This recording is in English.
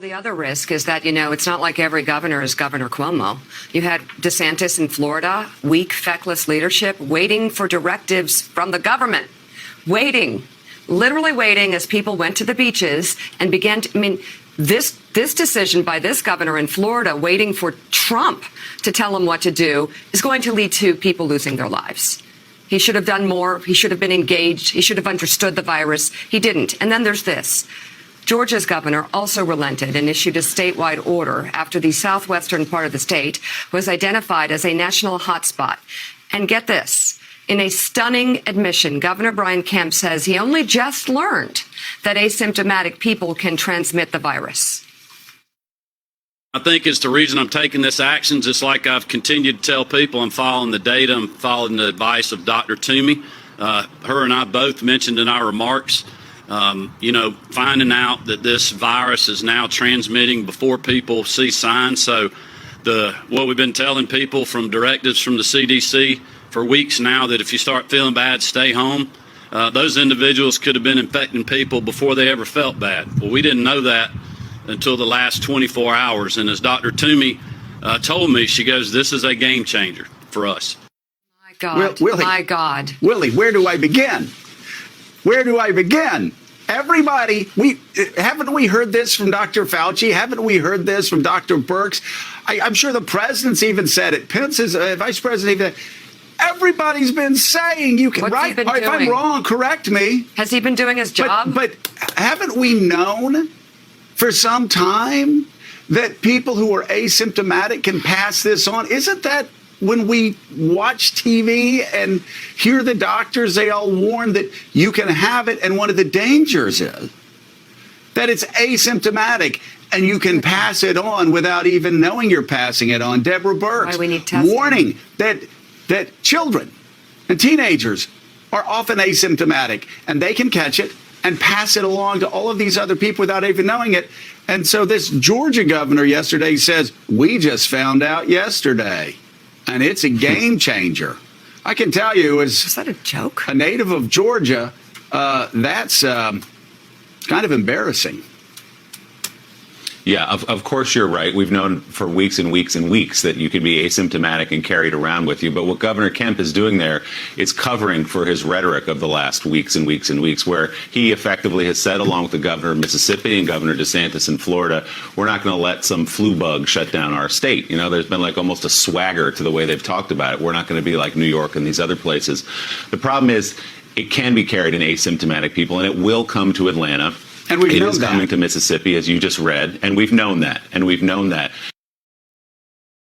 The other risk is that, it's not like every governor is Governor Cuomo. You had DeSantis in Florida, weak, feckless leadership, waiting for directives from the government, literally waiting as people went to the beaches and began to, this decision by this governor in Florida, waiting for Trump to tell him what to do, is going to lead to people losing their lives. He should have done more. He should have been engaged. He should have understood the virus. He didn't. And then there's this. Georgia's governor also relented and issued a statewide order after the southwestern part of the state was identified as a national hotspot. And get this. In a stunning admission, Governor Brian Kemp says he only just learned that asymptomatic people can transmit the virus. I think it's the reason I'm taking this action. Just like I've continued to tell people, I'm following the data, I'm following the advice of Dr. Toomey. Her and I both mentioned in our remarks, finding out that this virus is now transmitting before people see signs. So what we've been telling people from directives from the CDC for weeks now, that if you start feeling bad, stay home. Those individuals could have been infecting people before they ever felt bad. Well, we didn't know that until the last 24 hours. And as Dr. Toomey told me, she goes, this is a game changer for us. My God, Willie, my God. Willie, where do I begin? Where do I begin? Everybody, haven't we heard this from Dr. Fauci? Haven't we heard this from Dr. Birx? I'm sure the president's even said it. Pence's vice president even. Everybody's been saying you can. What's right? He been If doing? I'm wrong, correct me. Has he been doing his job? But haven't we known for some time that people who are asymptomatic can pass this on? Isn't that when we watch TV and hear the doctors, they all warn that you can have it, and one of the dangers is that it's asymptomatic and you can pass it on without even knowing you're passing it on. Deborah Birx, why we need testing. Warning that children and teenagers are often asymptomatic and they can catch it and pass it along to all of these other people without even knowing it. And so this Georgia governor yesterday says, we just found out yesterday, and it's a game changer. I can tell you, is that a joke? A native of Georgia, that's kind of embarrassing. Yeah, of course you're right. We've known for weeks and weeks and weeks that you can be asymptomatic and carried around with you. But what Governor Kemp is doing there is covering for his rhetoric of the last weeks and weeks and weeks, where he effectively has said, along with the governor of Mississippi and Governor DeSantis in Florida, we're not going to let some flu bug shut down our state. There's been like almost a swagger to the way they've talked about it. We're not going to be like New York and these other places. The problem is it can be carried in asymptomatic people, and it will come to Atlanta. And we've known that. It is coming to Mississippi, as you just read, and we've known that.